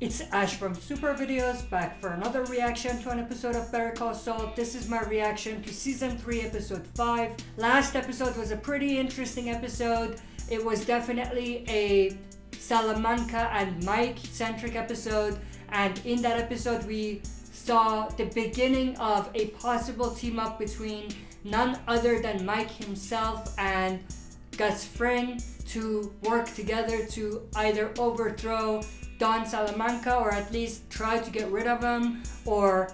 It's Ash from Super Videos, back for another reaction to an episode of Better Call Saul. This is my reaction to Season 3, Episode 5. Last episode was a pretty interesting episode. It was definitely a Salamanca and Mike-centric episode. And in that episode, we saw the beginning of a possible team-up between none other than Mike himself and Gus Fring to work together to either overthrow Don Salamanca or at least try to get rid of him, or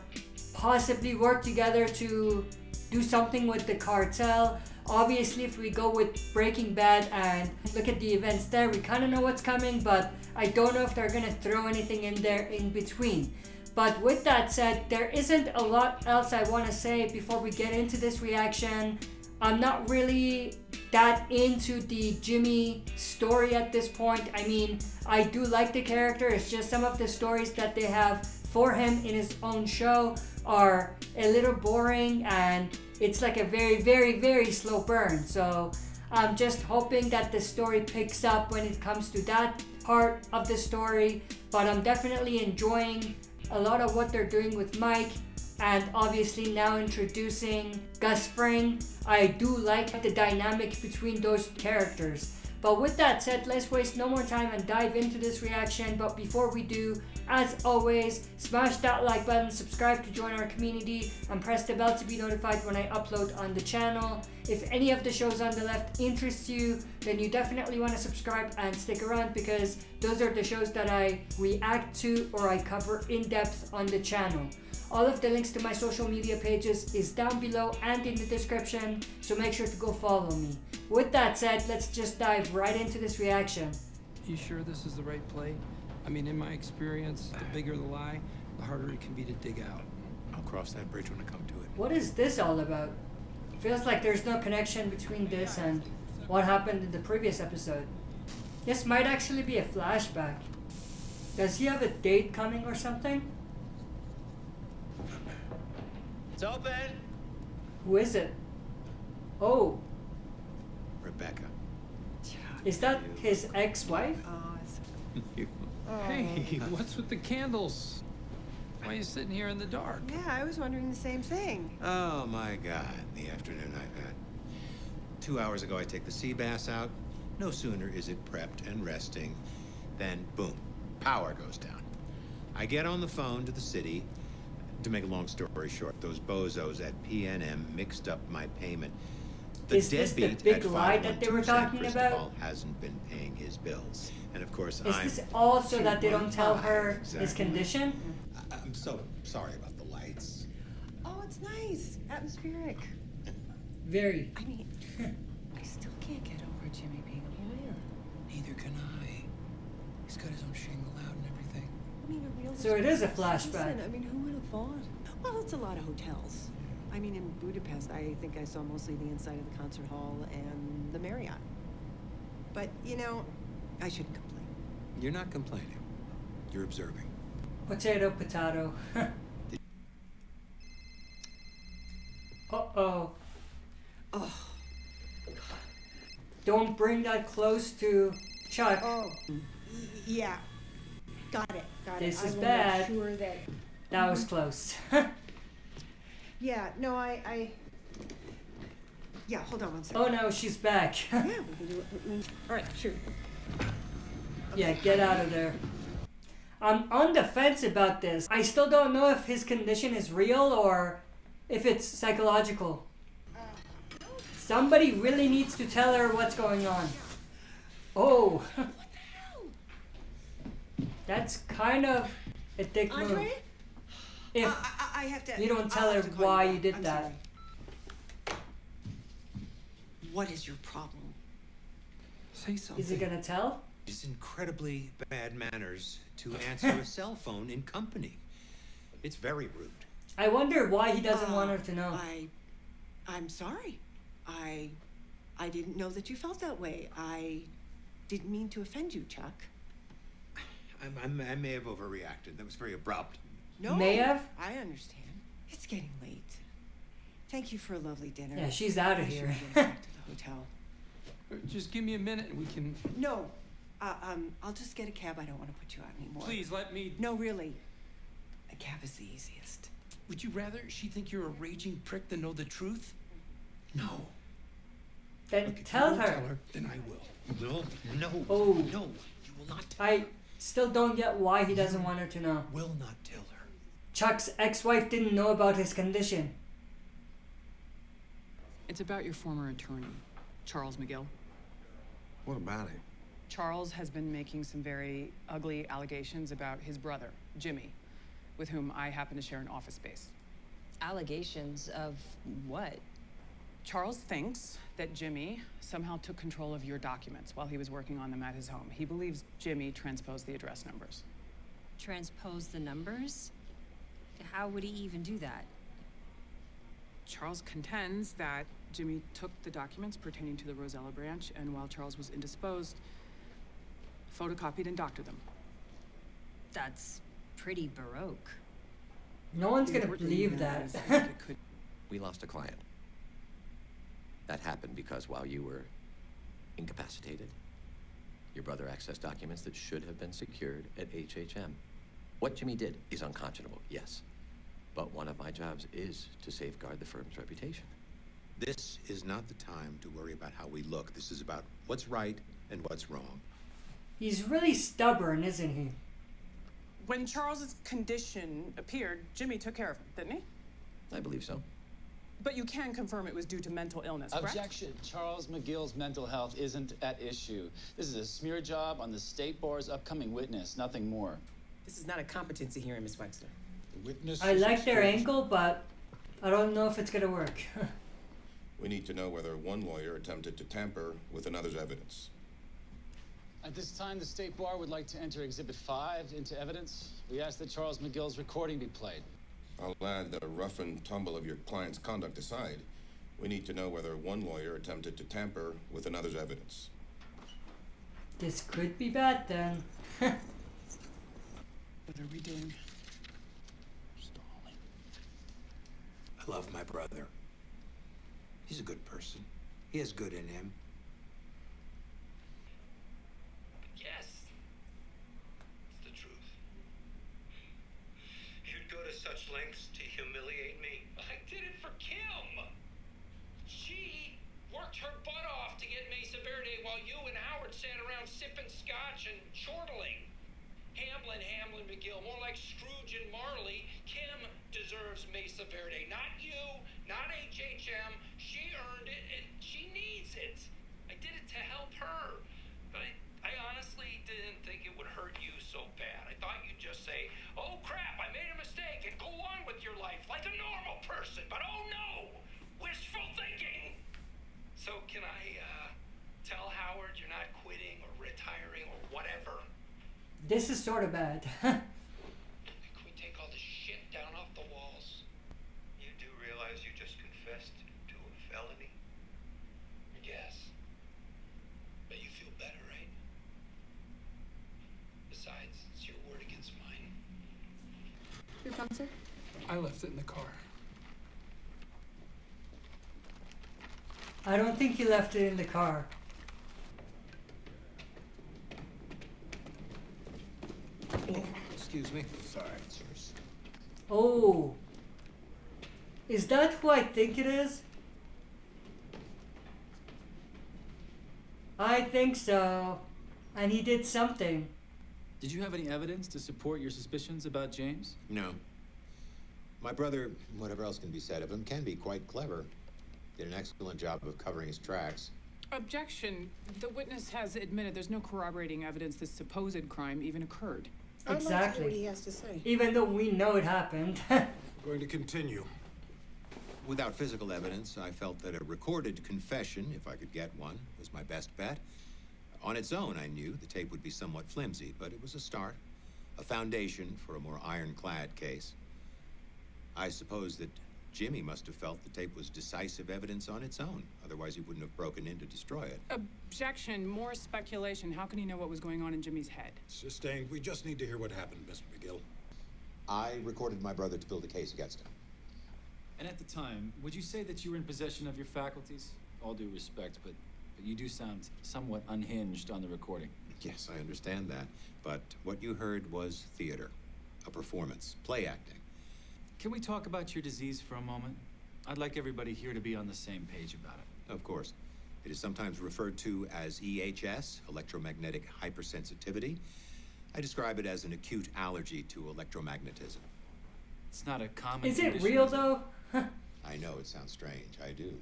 possibly work together to do something with the cartel. Obviously, if we go with Breaking Bad and look at the events there, we kind of know what's coming, but I don't know if they're going to throw anything in there in between. But with that said, there isn't a lot else I want to say before we get into this reaction. I'm not really that into the Jimmy story at this point. I mean, I do like the character. It's just some of the stories that they have for him in his own show are a little boring, and it's like a very, very, very slow burn. So I'm just hoping that the story picks up when it comes to that part of the story. But I'm definitely enjoying a lot of what they're doing with Mike, and obviously now introducing Gus Fring. I do like the dynamic between those characters. But with that said, let's waste no more time and dive into this reaction. But before we do, as always, smash that like button, subscribe to join our community, and press the bell to be notified when I upload on the channel. If any of the shows on the left interest you, then you definitely want to subscribe and stick around, because those are the shows that I react to or I cover in depth on the channel. All of the links to my social media pages is down below and in the description, so make sure to go follow me. With that said, let's just dive right into this reaction. You sure this is the right play? I mean, in my experience, the bigger the lie, the harder it can be to dig out. I'll cross that bridge when I come to it. What is this all about? It feels like there's no connection between this and what happened in the previous episode. This might actually be a flashback. Does he have a date coming or something? It's open! Who is it? Oh, Rebecca. is that his ex-wife? Hey, what's with the candles? Why are you sitting here in the dark? Yeah, I was wondering the same thing. Oh my God, the afternoon I've had. 2 hours ago I take the sea bass out. No sooner is it prepped and resting than boom, power goes down. I get on the phone to the city. To make a long story short, those bozos at PNM mixed up my payment. Is this the big lie that they were talking about? Saul hasn't been paying his bills. And of course, Is this also that they don't tell her his condition? I'm so sorry about the lights. Oh, it's nice. Atmospheric. Very. I mean, I still can't get over Jimmy being a lawyer. Neither can I. He's got his own shingle out and everything. I mean, a real So it is a citizen. flashback. I mean, who would have thought? Well, it's a lot of hotels. I mean, in Budapest, I think I saw mostly the inside of the concert hall and the Marriott. But, you know, I shouldn't complain. You're not complaining. You're observing. Potato, potato. Uh-oh. Oh. Don't bring that close to Chuck. Oh. Yeah. Got it. Got This it. is I will bad. make sure that... That was close. Yeah, no, I... Yeah, hold on one second. Oh no, she's back. Yeah, we can do it. All right, sure. Yeah, get out of there. I'm on the fence about this. I still don't know if his condition is real or if it's psychological. Somebody really needs to tell her what's going on. Oh. That's kind of a dick move. Andre? If I have to... you don't tell I'll her have to call why back. you did I'm that. sorry. What is your problem? Say something. Is he gonna tell? It's incredibly bad manners to answer a cell phone in company. It's very rude. I wonder why he doesn't want her to know. I'm sorry. I didn't know that you felt that way. I didn't mean to offend you, Chuck. I may have overreacted. That was very abrupt. No, May have? I understand. It's getting late. Thank you for a lovely dinner. Yeah, she's out of I should here. get back to the hotel. Just give me a minute and we can... No, I'll just get a cab. I don't want to put you out anymore. Please let me. No, really. A cab is the easiest. Would you rather she think you're a raging prick than know the truth? No. Then Look, if you tell won't her. Tell her, then I will. No, no, Oh. no, you will not tell I still don't get why he doesn't want her to know. Will not tell her. Chuck's ex-wife didn't know about his condition. It's about your former attorney, Charles McGill. What about him? Charles has been making some very ugly allegations about his brother, Jimmy, with whom I happen to share an office space. Allegations of what? Charles thinks that Jimmy somehow took control of your documents while he was working on them at his home. He believes Jimmy transposed the address numbers. Transpose the numbers? How would he even do that? Charles contends that Jimmy took the documents pertaining to the Rosella branch, and while Charles was indisposed, photocopied and doctored them. That's pretty baroque. No one's The gonna important believe thing that. is it could We lost a client. That happened because while you were incapacitated, your brother accessed documents that should have been secured at HHM. What Jimmy did is unconscionable, yes. But one of my jobs is to safeguard the firm's reputation. This is not the time to worry about how we look. This is about what's right and what's wrong. He's really stubborn, isn't he? When Charles's condition appeared, Jimmy took care of him, didn't he? I believe so. But you can confirm it was due to mental illness, correct? Objection. Charles McGill's mental health isn't at issue. This is a smear job on the State Bar's upcoming witness, nothing more. This is not a competency hearing, Miss Wexler. The witness I is like their exposed. angle, but I don't know if it's gonna work. We need to know whether one lawyer attempted to tamper with another's evidence. At this time, the State Bar would like to enter Exhibit 5 into evidence. We ask that Charles McGill's recording be played. I'll add that a rough and tumble of your client's conduct aside, we need to know whether one lawyer attempted to tamper with another's evidence. This could be bad then. What are we doing? Stalling. I love my brother. He's a good person. He has good in him. Yes. It's the truth. You'd go to such lengths to humiliate me. I did it for Kim. She worked her butt off to get Mesa Verde while you and Howard sat around sipping scotch and chortling. Hamlin, McGill, more like Scrooge and Marley. Kim deserves Mesa Verde, not you, not HHM. She earned it, and she needs it. I did it to help her. But I honestly didn't think it would hurt you so bad. I thought you'd just say, oh crap, I made a mistake, and go on with your life like a normal person. But oh no, wishful thinking. So can I tell Howard you're not quitting or retiring or whatever? This is sort of bad. Can we take all this shit down off the walls? You do realize you just confessed to a felony? Yes. But you feel better, right? Besides, it's your word against mine. Your phone, sir? I left it in the car. I don't think he left it in the car. Oh, excuse me. Sorry, it's yours. Oh. Is that who I think it is? I think so. And he did something. Did you have any evidence to support your suspicions about James? No. My brother, whatever else can be said of him, can be quite clever. Did an excellent job of covering his tracks. Objection. The witness has admitted there's no corroborating evidence this supposed crime even occurred. I'd like to hear Exactly. what he has to say. Even though we know it happened. Going to continue. Without physical evidence, I felt that a recorded confession, if I could get one, was my best bet. On its own, I knew the tape would be somewhat flimsy, but it was a start, a foundation for a more ironclad case. I suppose that Jimmy must have felt the tape was decisive evidence on its own. Otherwise, he wouldn't have broken in to destroy it. Objection. More speculation. How can he know what was going on in Jimmy's head? Sustained. We just need to hear what happened, Mr. McGill. I recorded my brother to build a case against him. And at the time, would you say that you were in possession of your faculties? All due respect, but you do sound somewhat unhinged on the recording. Yes, I understand that. But what you heard was theater, a performance, play acting. Can we talk about your disease for a moment? I'd like everybody here to be on the same page about it. Of course. It is sometimes referred to as EHS, electromagnetic hypersensitivity. I describe it as an acute allergy to electromagnetism. It's not a common Is it condition, real is it? though? I know it sounds strange, I do.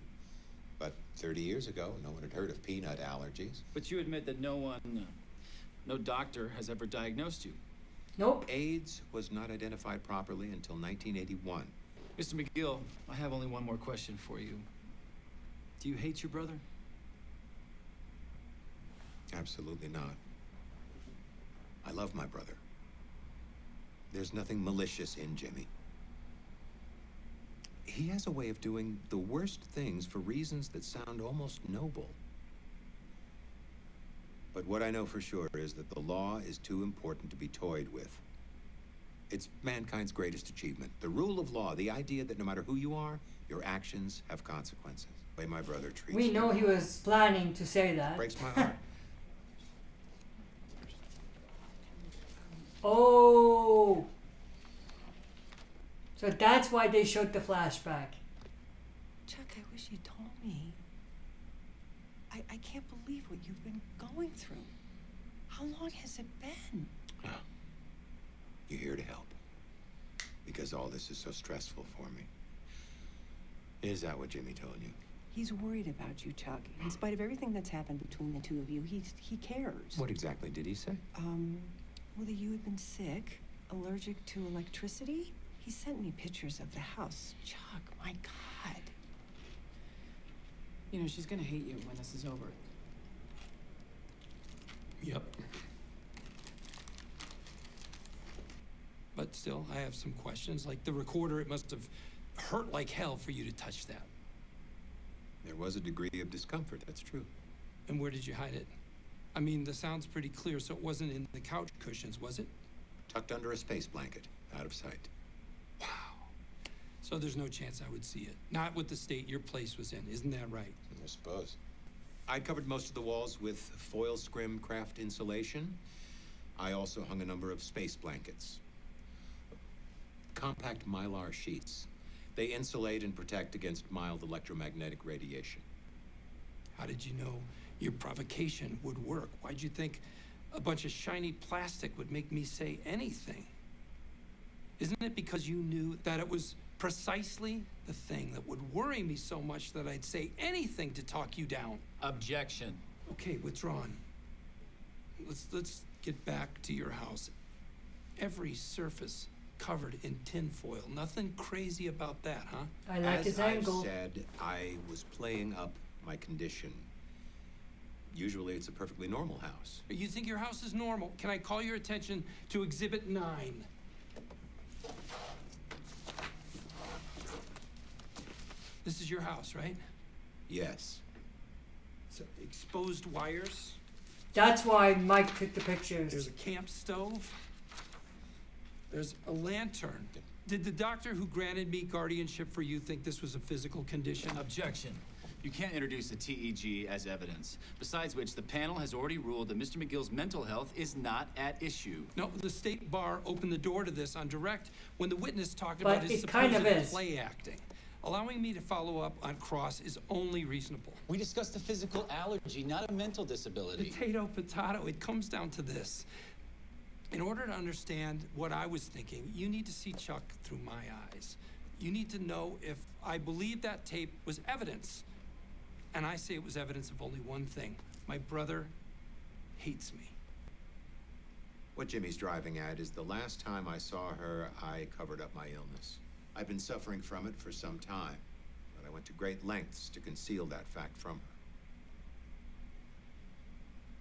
But 30 years ago, no one had heard of peanut allergies. But you admit that no doctor has ever diagnosed you. Nope. AIDS was not identified properly until 1981. Mr. McGill, I have only one more question for you. Do you hate your brother? Absolutely not. I love my brother. There's nothing malicious in Jimmy. He has a way of doing the worst things for reasons that sound almost noble. But what I know for sure is that the law is too important to be toyed with. It's mankind's greatest achievement. The rule of law, the idea that no matter who you are, your actions have consequences. The way my brother treats We know me he was planning to say that. breaks my heart. Oh. So that's why they showed the flashback. Chuck, I wish you told me. I can't believe what you've been going through. How long has it been? You're here to help. Because all this is so stressful for me. Is that what Jimmy told you? He's worried about you, Chuck. In spite of everything that's happened between the two of you, he cares. What exactly did he say? Well, that you had been sick, allergic to electricity. He sent me pictures of the house. Chuck, my God. You know, she's gonna hate you when this is over. Yep. But still, I have some questions. Like the recorder, it must have hurt like hell for you to touch that. There was a degree of discomfort, that's true. And where did you hide it? I mean, the sound's pretty clear, so it wasn't in the couch cushions, was it? Tucked under a space blanket, out of sight. Wow. So there's no chance I would see it. Not with the state your place was in, isn't that right? I suppose. I covered most of the walls with foil scrim craft insulation. I also hung a number of space blankets. Compact mylar sheets. They insulate and protect against mild electromagnetic radiation. How did you know your provocation would work? Why'd you think a bunch of shiny plastic would make me say anything? Isn't it because you knew that it was precisely the thing that would worry me so much that I'd say anything to talk you down? Objection. Okay, withdrawn. Let's get back to your house. Every surface covered in tinfoil. Nothing crazy about that, huh? I like his angle. As I've said, I was playing up my condition. Usually it's a perfectly normal house. You think your house is normal? Can I call your attention to Exhibit 9? This is your house, right? Yes. So exposed wires. That's why Mike took the There's pictures. a camp stove. There's a lantern. Did the doctor who granted me guardianship for you think this was a physical condition? Objection. You can't introduce a TEG as evidence. Besides which, the panel has already ruled that Mr. McGill's mental health is not at issue. No, the state bar opened the door to this on direct when the witness talked But about his it kind supposed of is. play acting. Allowing me to follow up on Cross is only reasonable. We discussed a physical allergy, not a mental disability. Potato, it comes down to this. In order to understand what I was thinking, you need to see Chuck through my eyes. You need to know if I believe that tape was evidence. And I say it was evidence of only one thing. My brother hates me. What Jimmy's driving at is the last time I saw her, I covered up my illness. I've been suffering from it for some time, but I went to great lengths to conceal that fact from her.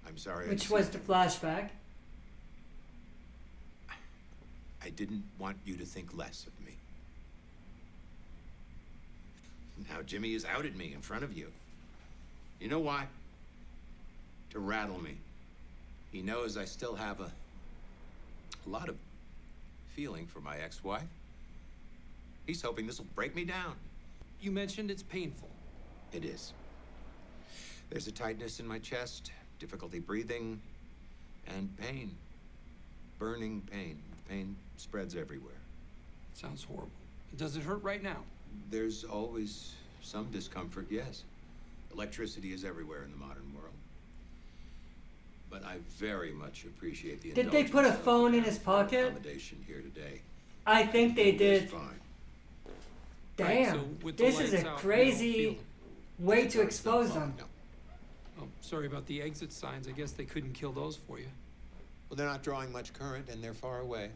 I'm sorry. Which was the flashback. I didn't want you to think less of me. Now Jimmy has outed me in front of you. You know why? To rattle me. He knows I still have a lot of feeling for my ex-wife. He's hoping this will break me down. You mentioned it's painful. It is. There's a tightness in my chest, difficulty breathing. And pain. Burning pain. Pain spreads everywhere. Sounds horrible. Does it hurt right now? There's always some discomfort, yes. Electricity is everywhere in the modern world. But I very much appreciate the Did they put a phone in his pocket? Accommodation here today. I think they did. It's fine. Damn, Right, so with the this is a lights out, you don't crazy feel way to expose them. No. Oh, sorry about the exit signs. I guess they couldn't kill those for you. Well, they're not drawing much current, and they're far away.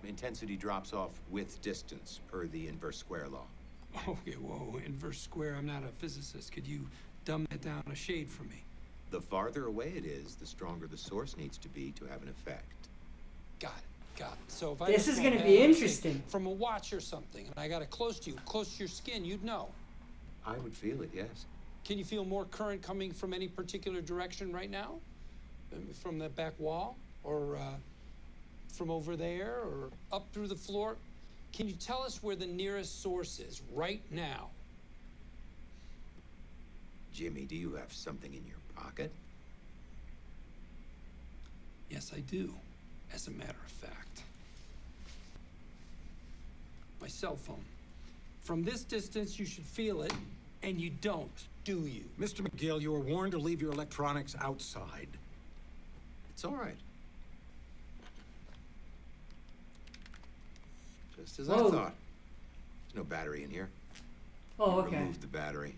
Intensity drops off with distance, per the inverse square law. Okay, whoa, inverse square. I'm not a physicist. Could you dumb that down a shade for me? The farther away it is, the stronger the source needs to be to have an effect. Got it, got it. So if I This just is went gonna be down, say, interesting. from a watch or something, and I got it close to you, close to your skin, you'd know. I would feel it, yes. Can you feel more current coming from any particular direction right now? From the back wall? Or from over there? Or up through the floor? Can you tell us where the nearest source is right now? Jimmy, do you have something in your pocket? Yes, I do, as a matter of fact. My cell phone. From this distance, you should feel it, and you don't, do you? Mr. McGill, you were warned to leave your electronics outside. It's all right. Just as Whoa. I thought. There's no battery in here. Oh, You okay. removed the battery.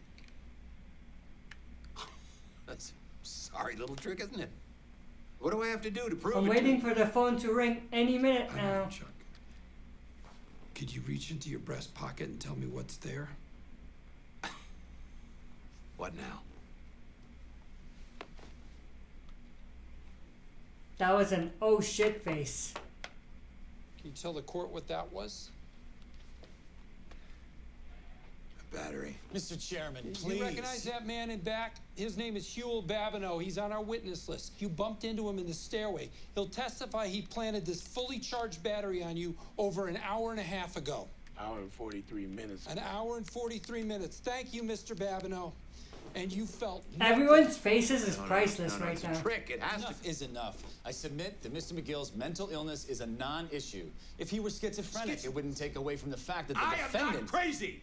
That's a sorry little trick, isn't it? What do I have to do to prove I'm it? waiting for the phone to ring any minute I now. know, Chuck. Could you reach into your breast pocket and tell me what's there? What now? That was an oh shit face. Can you tell the court what that was? A battery. Mr. Chairman, Do please. you recognize that man in back? His name is Huel Babineau. He's on our witness list. You bumped into him in the stairway. He'll testify he planted this fully charged battery on you over an hour and a half ago. Hour and 43 minutes. An hour and 43 minutes. Thank you, Mr. Babineau. And you felt nothing. Everyone's faces is No, no, priceless no, right it's now. a trick. It has Enough to. is enough. I submit that Mr. McGill's mental illness is a non-issue. If he were schizophrenic, it wouldn't take away from the fact that the I am defendant... not crazy!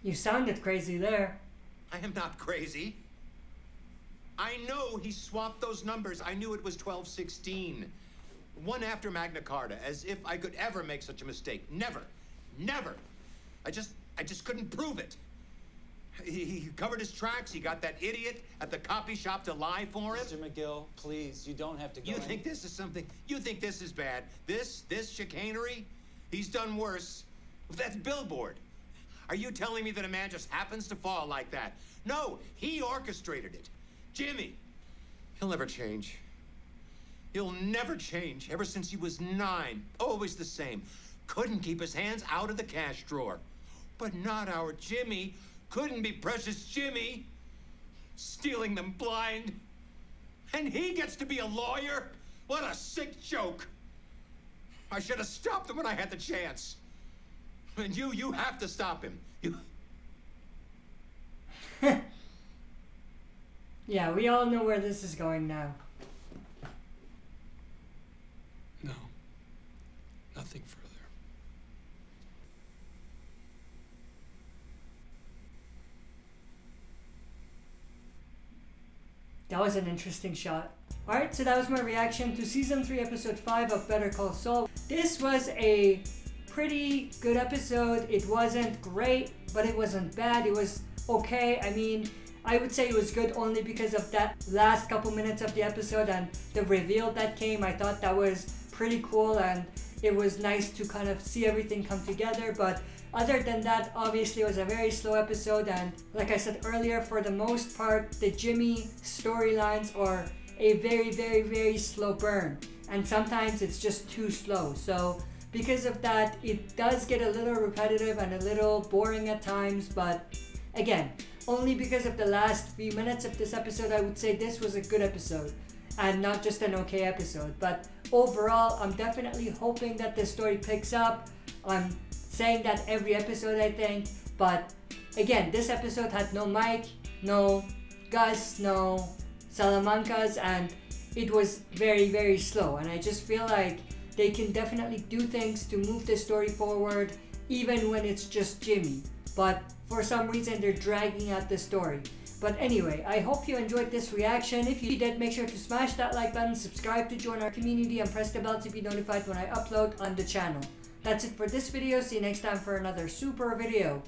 You sounded crazy there. I am not crazy. I know he swapped those numbers. I knew it was 1216. One after Magna Carta, as if I could ever make such a mistake. Never. Never. I just couldn't prove it. He covered his tracks. He got that idiot at the copy shop to lie for him. Mr. McGill, please, you don't have to go You in. think this is something? You think this is bad? This chicanery? He's done worse. That's billboard. Are you telling me that a man just happens to fall like that? No, he orchestrated it. Jimmy. He'll never change. He'll never change. Ever since he was 9, always the same. Couldn't keep his hands out of the cash drawer. But not our Jimmy. Couldn't be precious Jimmy. Stealing them blind. And he gets to be a lawyer? What a sick joke. I should have stopped him when I had the chance. And you have to stop him. You... Yeah, we all know where this is going now. No. Nothing further. That was an interesting shot. Alright, so that was my reaction to Season 3, Episode 5 of Better Call Saul. This was a pretty good episode. It wasn't great, but it wasn't bad. It was okay. I mean, I would say it was good only because of that last couple minutes of the episode and the reveal that came. I thought that was pretty cool and it was nice to kind of see everything come together, but other than that, obviously it was a very slow episode, and like I said earlier, for the most part, the Jimmy storylines are a very, very, very slow burn, and sometimes it's just too slow. So because of that, it does get a little repetitive and a little boring at times, but again, only because of the last few minutes of this episode, I would say this was a good episode and not just an okay episode. But overall, I'm definitely hoping that the story picks up. I'm saying that every episode, I think, but again, this episode had no Mike, no Gus, no Salamancas, and it was very, very slow. And I just feel like they can definitely do things to move the story forward, even when it's just Jimmy. But for some reason, they're dragging out the story. But anyway, I hope you enjoyed this reaction. If you did, make sure to smash that like button, subscribe to join our community, and press the bell to be notified when I upload on the channel. That's it for this video. See you next time for another super video.